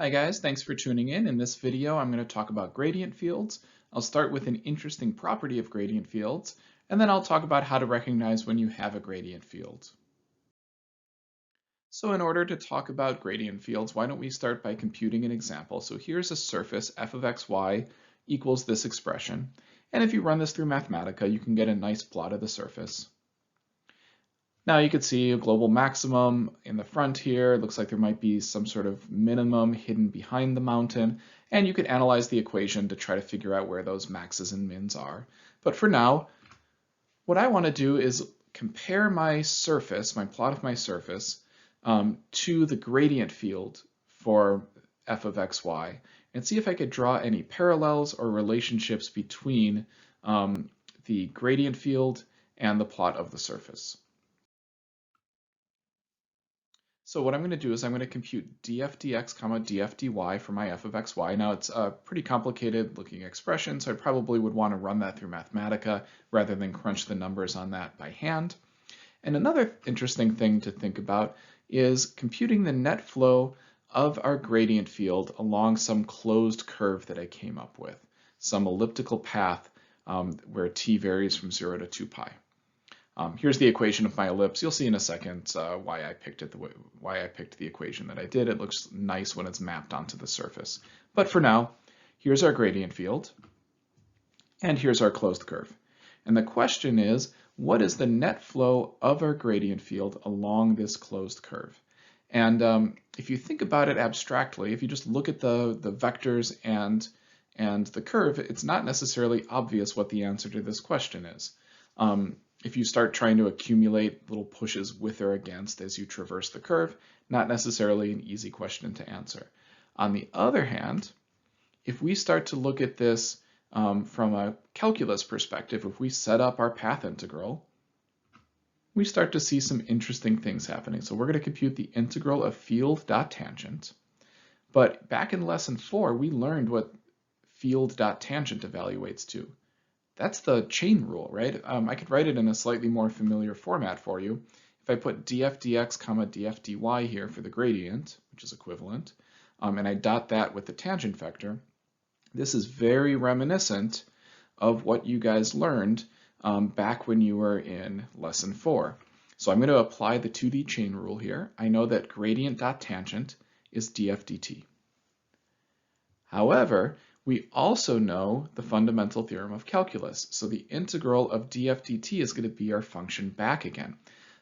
Hi guys, thanks for tuning in. In this video, I'm going to talk about gradient fields. I'll start with an interesting property of gradient fields, and then I'll talk about how to recognize when you have a gradient field. So in order to talk about gradient fields, why don't we start by computing an example. So here's a surface, f of xy equals this expression. And if you run this through Mathematica, you can get a nice plot of the surface. Now you could see a global maximum in the front here. It looks like there might be some sort of minimum hidden behind the mountain, and you could analyze the equation to try to figure out where those maxes and mins are. But for now, what I want to do is compare my surface, my plot of my surface, to the gradient field for f of xy, and see if I could draw any parallels or relationships between the gradient field and the plot of the surface. So what I'm going to do is I'm going to compute df dx comma df dy for my f of xy. Now it's a pretty complicated looking expression, so I probably would want to run that through Mathematica rather than crunch the numbers on that by hand. And another interesting thing to think about is computing the net flow of our gradient field along some closed curve that I came up with, some elliptical path where t varies from 0 to 2 pi. Here's the equation of my ellipse. You'll see in a second why I picked the equation that I did. It looks nice when it's mapped onto the surface. But for now, here's our gradient field, and here's our closed curve. And the question is, what is the net flow of our gradient field along this closed curve? And if you think about it abstractly, if you just look at the vectors and the curve, it's not necessarily obvious what the answer to this question is. If you start trying to accumulate little pushes with or against as you traverse the curve, not necessarily an easy question to answer. On the other hand, if we start to look at this from a calculus perspective, if we set up our path integral, we start to see some interesting things happening. So we're going to compute the integral of field dot tangent. But back in lesson 4, we learned what field dot tangent evaluates to. That's the chain rule, right? I could write it in a slightly more familiar format for you. If I put df dx comma df dy here for the gradient, which is equivalent, and I dot that with the tangent vector, this is very reminiscent of what you guys learned back when you were in lesson 4. So I'm going to apply the 2D chain rule here. I know that gradient dot tangent is df dt. However, we also know the fundamental theorem of calculus. So the integral of df dt is going to be our function back again.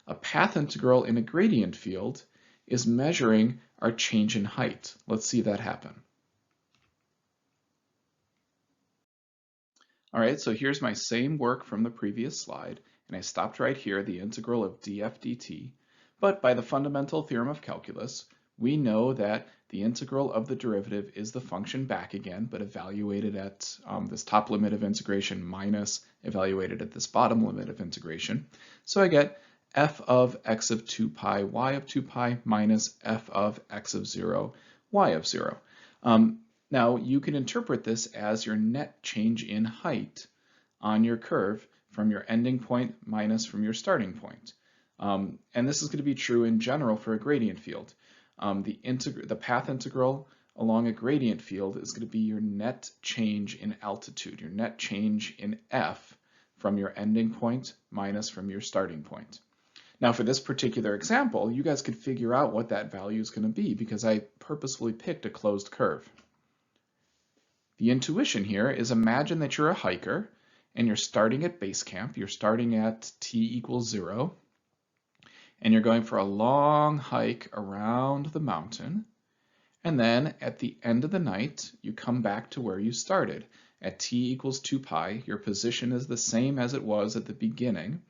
A path integral in a gradient field is measuring our change in height. Let's see that happen. All right, so here's my same work from the previous slide, and I stopped right here, the integral of df dt. But by the fundamental theorem of calculus, we know that the integral of the derivative is the function back again, but evaluated at this top limit of integration minus evaluated at this bottom limit of integration. So I get f of x of 2 pi y of 2 pi minus f of x of 0 y of 0. Now you can interpret this as your net change in height on your curve from your ending point minus from your starting point. And this is going to be true in general for a gradient field. The path integral along a gradient field is going to be your net change in altitude, your net change in f from your ending point minus from your starting point. Now for this particular example, you guys could figure out what that value is going to be because I purposefully picked a closed curve. The intuition here is imagine that you're a hiker and you're starting at base camp, you're starting at t equals 0, and you're going for a long hike around the mountain, and then at the end of the night you come back to where you started. At t equals 2 pi, your position is the same as it was at the beginning,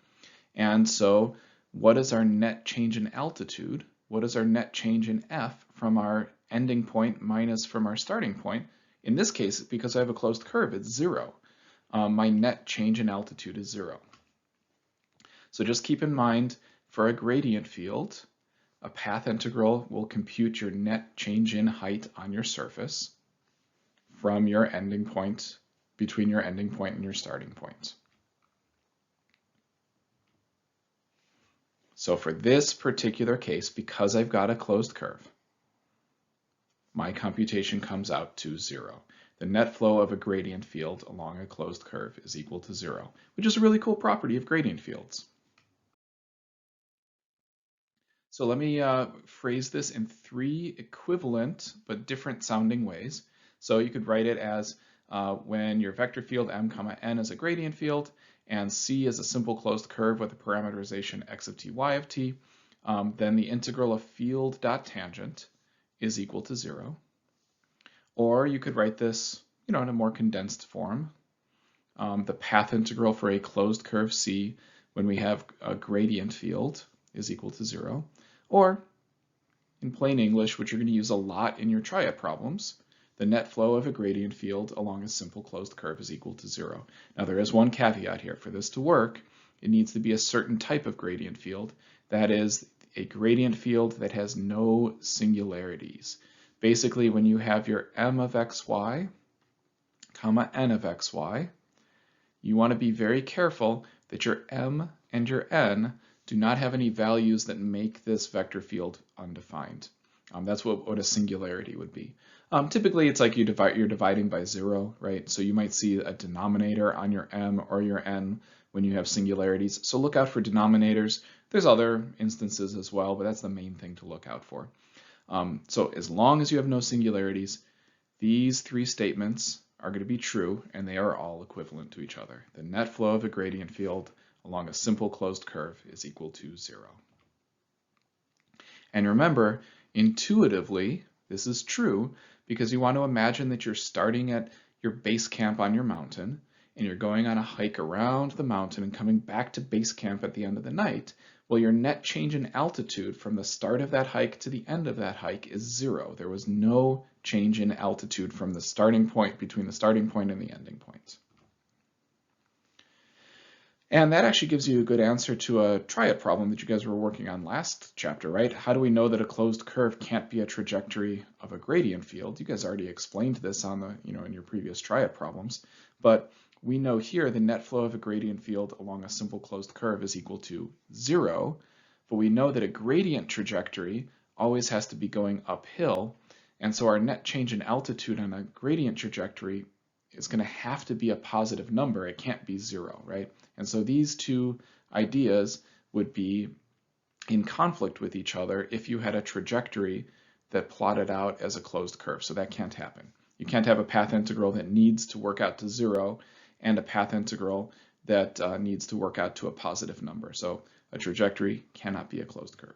and so what is our net change in altitude? What is our net change in f from our ending point minus from our starting point? In this case, because I have a closed curve, it's 0. My net change in altitude is 0. So just keep in mind, for a gradient field, a path integral will compute your net change in height on your surface from your ending point, between your ending point and your starting point. So for this particular case, because I've got a closed curve, my computation comes out to 0. The net flow of a gradient field along a closed curve is equal to 0, which is a really cool property of gradient fields. So let me phrase this in 3 equivalent but different sounding ways. So you could write it as when your vector field m comma n is a gradient field and c is a simple closed curve with a parameterization x of t, y of t, then the integral of field dot tangent is equal to 0. Or you could write this, in a more condensed form. The path integral for a closed curve C when we have a gradient field is equal to 0. Or, in plain English, which you're going to use a lot in your triad problems, the net flow of a gradient field along a simple closed curve is equal to 0. Now there is one caveat here. For this to work, it needs to be a certain type of gradient field. That is, a gradient field that has no singularities. Basically, when you have your m of xy, comma n of xy, you want to be very careful that your m and your n do not have any values that make this vector field undefined. That's what a singularity would be. Typically, it's like you're dividing by 0, right? So you might see a denominator on your m or your n when you have singularities. So look out for denominators. There's other instances as well, but that's the main thing to look out for. So as long as you have no singularities, these 3 statements are going to be true, and they are all equivalent to each other. The net flow of a gradient field along a simple closed curve is equal to 0. And remember, intuitively, this is true because you want to imagine that you're starting at your base camp on your mountain, and you're going on a hike around the mountain and coming back to base camp at the end of the night. Well, your net change in altitude from the start of that hike to the end of that hike is 0. There was no change in altitude from the starting point, between the starting point and the ending point. And that actually gives you a good answer to a triad problem that you guys were working on last chapter, right? How do we know that a closed curve can't be a trajectory of a gradient field? You guys already explained this on the, in your previous triad problems, but we know here the net flow of a gradient field along a simple closed curve is equal to 0, but we know that a gradient trajectory always has to be going uphill, and so our net change in altitude on a gradient trajectory is going to have to be a positive number. It can't be 0, right? And so these 2 ideas would be in conflict with each other if you had a trajectory that plotted out as a closed curve. So that can't happen. You can't have a path integral that needs to work out to 0 and a path integral that needs to work out to a positive number. So a trajectory cannot be a closed curve.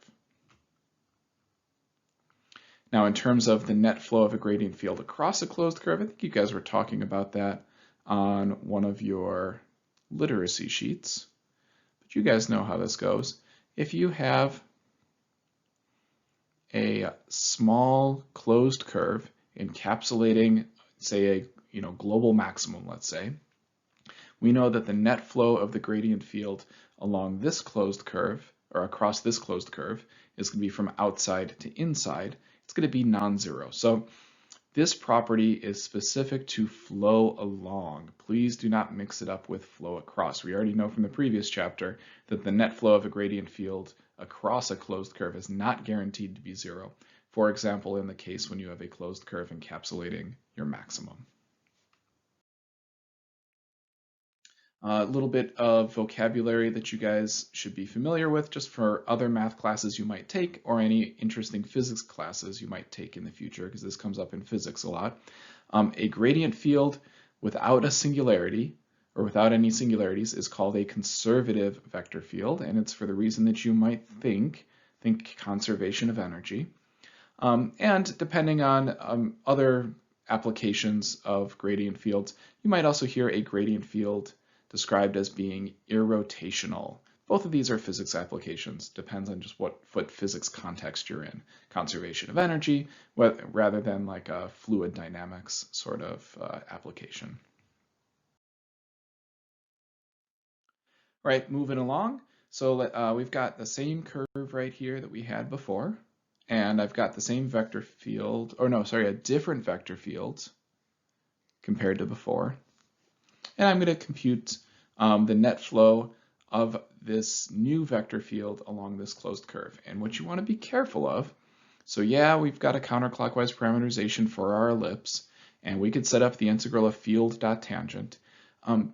Now, in terms of the net flow of a gradient field across a closed curve, I think you guys were talking about that on one of your literacy sheets, but you guys know how this goes. If you have a small closed curve encapsulating, say, a global maximum, let's say, we know that the net flow of the gradient field along this closed curve, or across this closed curve, is going to be from outside to inside. It's going to be non-zero. So this property is specific to flow along. Please do not mix it up with flow across. We already know from the previous chapter that the net flow of a gradient field across a closed curve is not guaranteed to be 0. For example, in the case when you have a closed curve encapsulating your maximum. A little bit of vocabulary that you guys should be familiar with just for other math classes you might take or any interesting physics classes you might take in the future, because this comes up in physics a lot. A gradient field without a singularity or without any singularities is called a conservative vector field, and it's for the reason that you might think conservation of energy. And depending on other applications of gradient fields, you might also hear a gradient field described as being irrotational. Both of these are physics applications. Depends on just what physics context you're in. Conservation of energy, rather than like a fluid dynamics sort of application. All right, moving along. So we've got the same curve right here that we had before, and I've got the same vector field, or no, sorry, a different vector field compared to before. And I'm going to compute the net flow of this new vector field along this closed curve. And what you want to be careful of So yeah, we've got a counterclockwise parameterization for our ellipse, and we could set up the integral of field.tangent.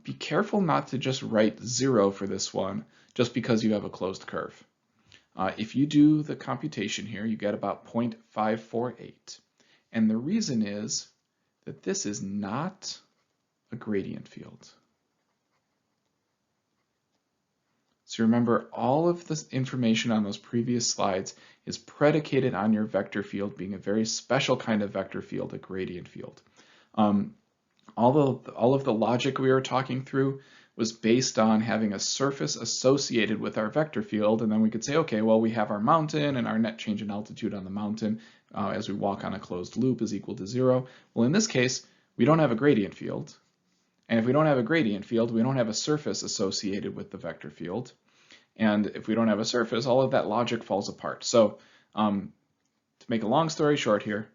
Be careful not to just write 0 for this one just because you have a closed curve. If you do the computation here, you get about 0.548. And the reason is that this is not a gradient field. So remember, all of the information on those previous slides is predicated on your vector field being a very special kind of vector field, a gradient field. All of the logic we were talking through was based on having a surface associated with our vector field, and then we could say, okay, well, we have our mountain, and our net change in altitude on the mountain as we walk on a closed loop is equal to 0. Well, in this case, we don't have a gradient field. And if we don't have a gradient field, we don't have a surface associated with the vector field. And if we don't have a surface, all of that logic falls apart. So to make a long story short here,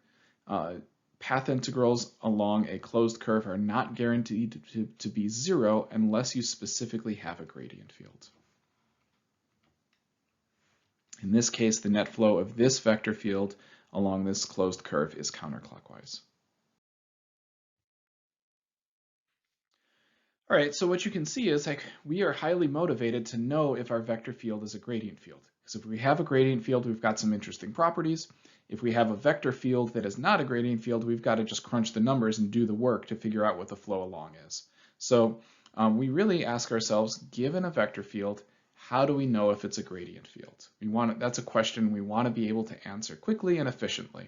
path integrals along a closed curve are not guaranteed to be 0 unless you specifically have a gradient field. In this case, the net flow of this vector field along this closed curve is counterclockwise. All right, so what you can see is like we are highly motivated to know if our vector field is a gradient field. Because if we have a gradient field, we've got some interesting properties. If we have a vector field that is not a gradient field, we've got to just crunch the numbers and do the work to figure out what the flow along is. So we really ask ourselves, given a vector field, how do we know if it's a gradient field? That's a question we want to be able to answer quickly and efficiently.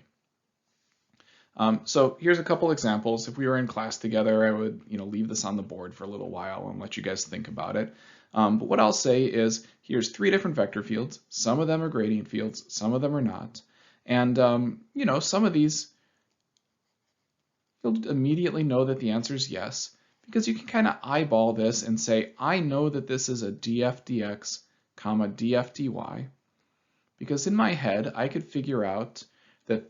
So here's a couple examples. If we were in class together, I would leave this on the board for a little while and let you guys think about it. But what I'll say is here's 3 different vector fields. Some of them are gradient fields, some of them are not. And some of these you'll immediately know that the answer is yes, because you can kind of eyeball this and say, I know that this is a df dx, comma df dy, because in my head I could figure out that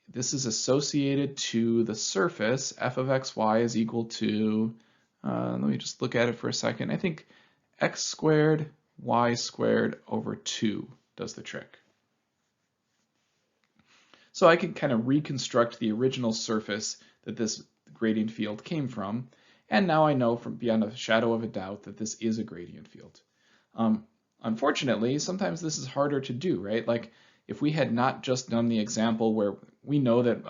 this is associated to the surface. F of xy is equal to, let me just look at it for a second. I think x squared y squared over 2 does the trick. So I can kind of reconstruct the original surface that this gradient field came from, and now I know from beyond a shadow of a doubt that this is a gradient field. Unfortunately, sometimes this is harder to do, right? Like if we had not just done the example where we know that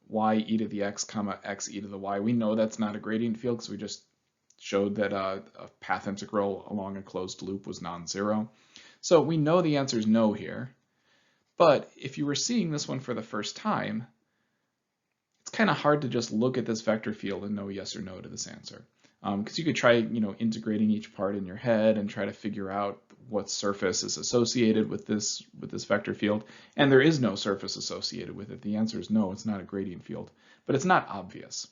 y e to the x comma x e to the y, we know that's not a gradient field because we just showed that a path integral along a closed loop was non-zero. So we know the answer is no here. But if you were seeing this one for the first time, it's kind of hard to just look at this vector field and know yes or no to this answer. Because you could try, integrating each part in your head and try to figure out what surface is associated with this vector field, and there is no surface associated with it. The answer is no, it's not a gradient field, but it's not obvious.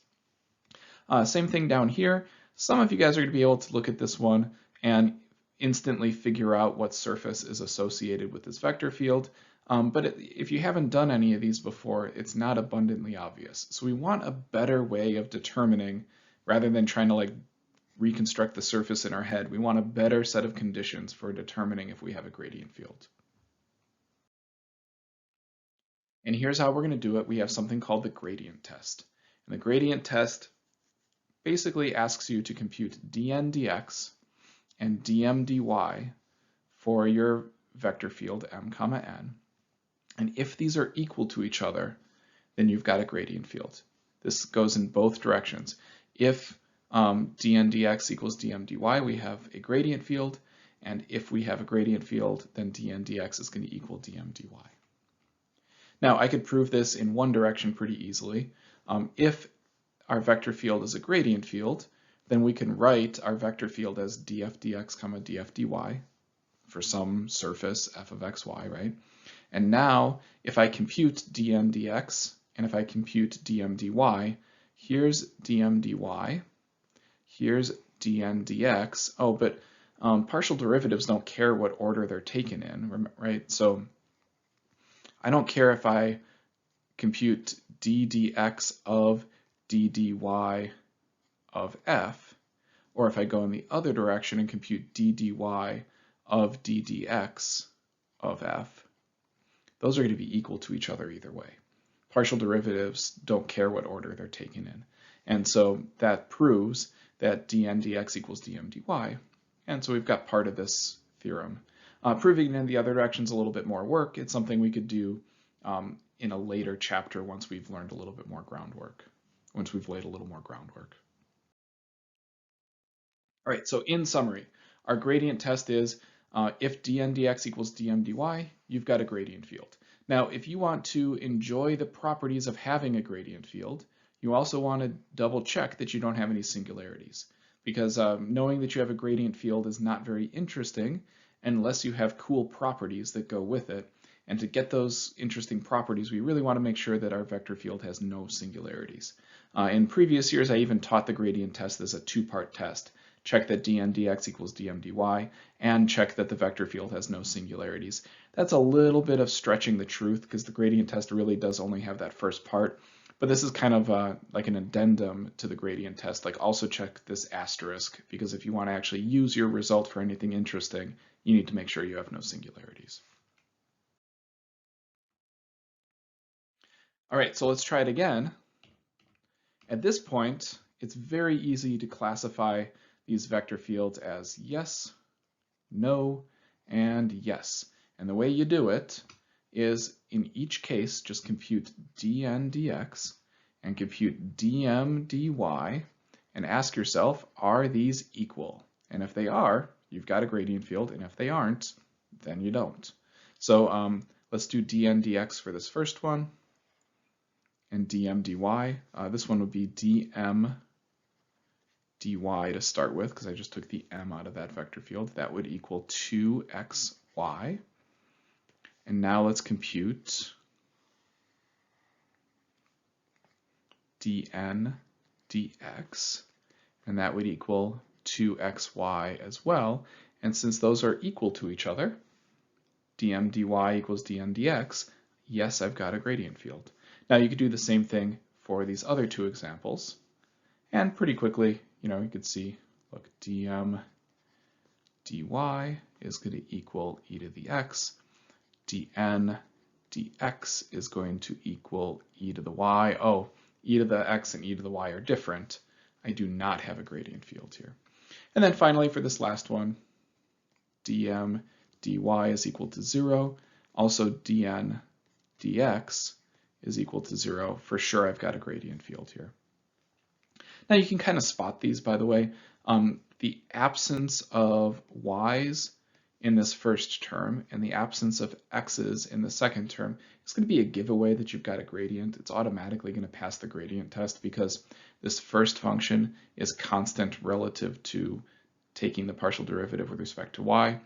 Same thing down here. Some of you guys are going to be able to look at this one and instantly figure out what surface is associated with this vector field. But if you haven't done any of these before, it's not abundantly obvious. So we want a better way of determining, rather than trying to reconstruct the surface in our head, we want a better set of conditions for determining if we have a gradient field. And here's how we're going to do it. We have something called the gradient test. And the gradient test basically asks you to compute dn dx and dm dy for your vector field m comma n. And if these are equal to each other, then you've got a gradient field. This goes in both directions. If dn dx equals dm dy, we have a gradient field, and if we have a gradient field, then dn dx is going to equal dm dy. Now, I could prove this in one direction pretty easily. If our vector field is a gradient field, then we can write our vector field as df dx comma df dy for some surface f of xy, right? And now, if I compute dn dx and if I compute dm dy, here's dm dy, here's dn dx. Oh, but partial derivatives don't care what order they're taken in, right? So I don't care if I compute d dx of d dy of f, or if I go in the other direction and compute d dy of d dx of f. those are going to be equal to each other either way. Partial derivatives don't care what order they're taken in. And so that proves that dn dx equals dm dy. And so we've got part of this theorem. Proving it in the other direction is a little bit more work. It's something we could do in a later chapter once we've learned a little bit more groundwork, once we've laid a little more groundwork. All right, so in summary, our gradient test is if dn dx equals dm dy, you've got a gradient field. Now, if you want to enjoy the properties of having a gradient field, you also want to double check that you don't have any singularities, because knowing that you have a gradient field is not very interesting unless you have cool properties that go with it. And to get those interesting properties, we really want to make sure that our vector field has no singularities. In previous years, I even taught the gradient test as a two-part test. Check that dn dx equals dm dy, and check that the vector field has no singularities. That's a little bit of stretching the truth because the gradient test really does only have that first part, but this is kind of like an addendum to the gradient test. Like, also check this asterisk, because if you want to actually use your result for anything interesting, you need to make sure you have no singularities. All right, so let's try it again. At this point, it's very easy to classify these vector fields as yes, no, and yes. And the way you do it is, in each case, just compute dn dx and compute dm dy and ask yourself, are these equal? And if they are, you've got a gradient field, and if they aren't, then you don't. So let's do dn dx for this first one, and dm dy. This one would be dm dy to start with, because I just took the m out of that vector field. That would equal 2xy. And now let's compute dn dx, and that would equal 2xy as well. And since those are equal to each other, dm dy equals dn dx, yes, I've got a gradient field. Now you could do the same thing for these other two examples, and pretty quickly, you could see, look, dm dy is going to equal e to the x, dn dx is going to equal e to the y. Oh, e to the x and e to the y are different. I do not have a gradient field here. And then finally, for this last one, dm dy is equal to 0. Also, dn dx is equal to 0. For sure, I've got a gradient field here. Now you can kind of spot these, by the way. The absence of y's in this first term and the absence of x's in the second term is going to be a giveaway that you've got a gradient. It's automatically going to pass the gradient test because this first function is constant relative to taking the partial derivative with respect to y.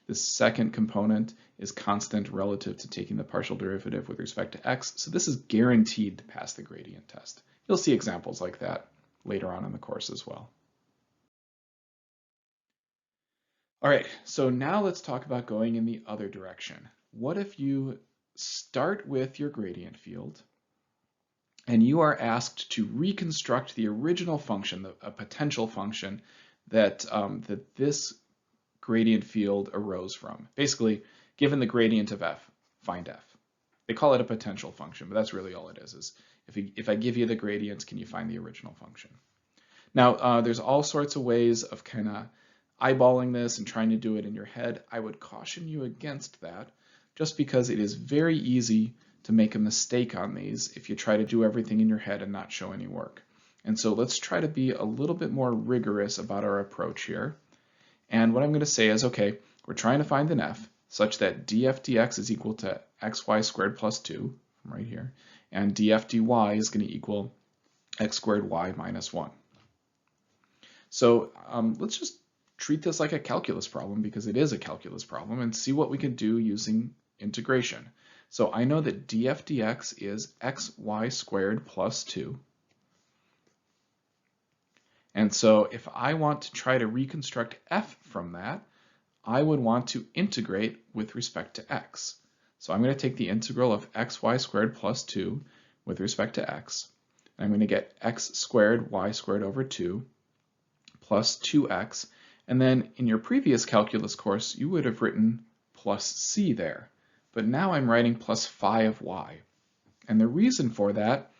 The second component is constant relative to taking the partial derivative with respect to x. So this is guaranteed to pass the gradient test. You'll see examples like that later on in the course as well. All right, so now let's talk about going in the other direction. What if you start with your gradient field and you are asked to reconstruct the original function, a potential function that this gradient field arose from? Basically, given the gradient of f, find f. They call it a potential function, but that's really all it is if I give you the gradients, can you find the original function? Now, there's all sorts of ways of kind of eyeballing this and trying to do it in your head. I would caution you against that, just because it is very easy to make a mistake on these if you try to do everything in your head and not show any work. And so let's try to be a little bit more rigorous about our approach here. And what I'm going to say is, okay, we're trying to find an f such that df dx is equal to xy squared plus 2, from right here, and df dy is going to equal x squared y minus 1. So let's just treat this like a calculus problem, because it is a calculus problem, and see what we can do using integration. So I know that df dx is xy squared plus 2. And so if I want to try to reconstruct f from that, I would want to integrate with respect to x. So I'm going to take the integral of xy squared plus 2 with respect to x. And I'm going to get x squared y squared over 2 plus 2x. And then in your previous calculus course, you would have written plus c there. but now I'm writing plus phi of y. And the reason for that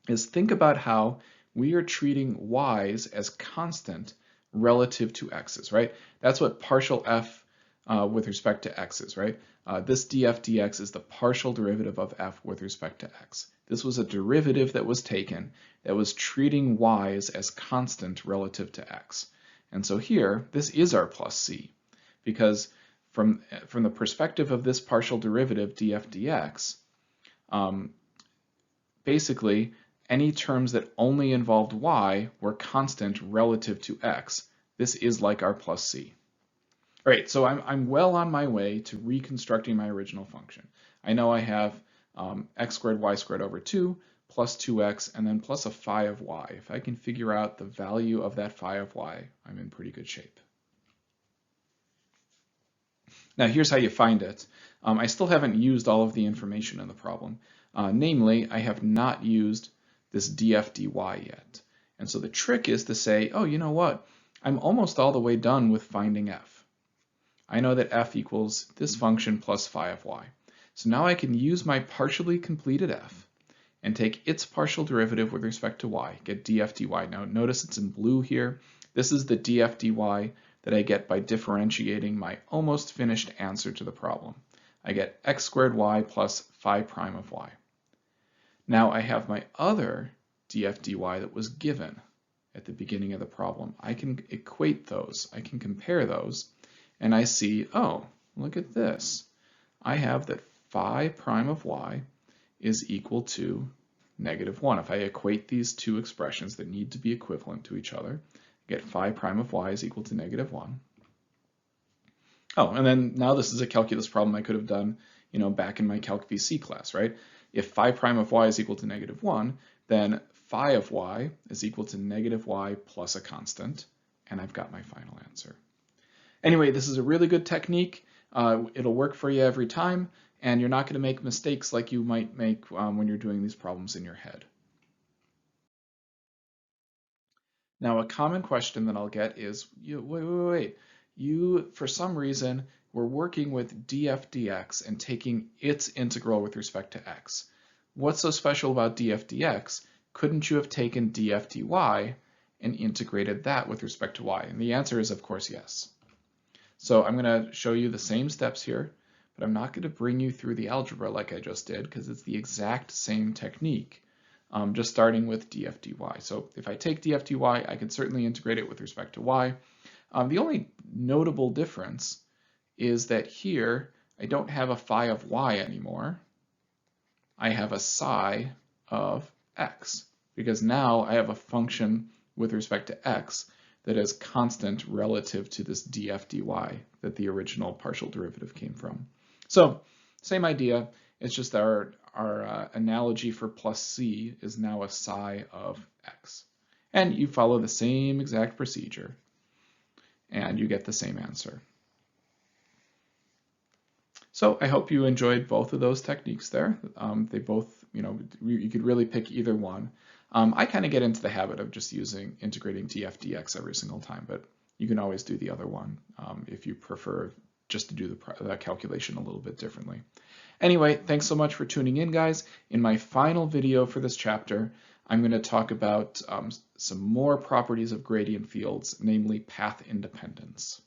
is think about how we are treating y's as constant relative to x's, right? That's what partial f with respect to x is, right? This df dx is the partial derivative of f with respect to x. This was a derivative that was taken that was treating y's as constant relative to x. And so here, this is our plus c, because from the perspective of this partial derivative df dx, basically, any terms that only involved y were constant relative to x. This is like our plus c. All right, so I'm well on my way to reconstructing my original function. I know I have x squared y squared over 2 plus 2x and then plus a phi of y. If I can figure out the value of that phi of y, I'm in pretty good shape. Now here's how you find it. I still haven't used all of the information in the problem. Namely, I have not used this df dy yet. And so the trick is to say, oh, you know what? I'm almost all the way done with finding f. I know that f equals this function plus phi of y. So now I can use my partially completed f and take its partial derivative with respect to y, get df dy. Now notice it's in blue here. This is the df dy that I get by differentiating my almost finished answer to the problem. I get x squared y plus phi prime of y. Now I have my other df dy that was given at the beginning of the problem. I can equate those, I can compare those, and I see, oh, look at this. I have that phi prime of y is equal to -1. If I equate these two expressions that need to be equivalent to each other, I get phi prime of y is equal to -1. Oh, and then now this is a calculus problem I could have done, back in my Calc VC class, right? If phi prime of y is equal to -1, then phi of y is equal to -y plus a constant, and I've got my final answer. Anyway, this is a really good technique. It'll work for you every time, and you're not going to make mistakes like you might make when you're doing these problems in your head. Now, a common question that I'll get is, wait, you, for some reason, were working with df dx and taking its integral with respect to x. What's so special about df dx? Couldn't you have taken df dy and integrated that with respect to y? And the answer is, of course, yes. So I'm going to show you the same steps here, but I'm not going to bring you through the algebra like I just did because it's the exact same technique, just starting with df dy. So if I take df dy, I can certainly integrate it with respect to y. The only notable difference is that here I don't have a phi of y anymore. I have a psi of x, because now I have a function with respect to x that is constant relative to this df dy that the original partial derivative came from. So same idea, it's just our analogy for plus c is now a psi of x. And you follow the same exact procedure, and you get the same answer. So I hope you enjoyed both of those techniques there. They both, you could really pick either one. I kind of get into the habit of just integrating df dx every single time, but you can always do the other one if you prefer just to do the calculation a little bit differently. Anyway, thanks so much for tuning in, guys. In my final video for this chapter, I'm going to talk about some more properties of gradient fields, namely path independence.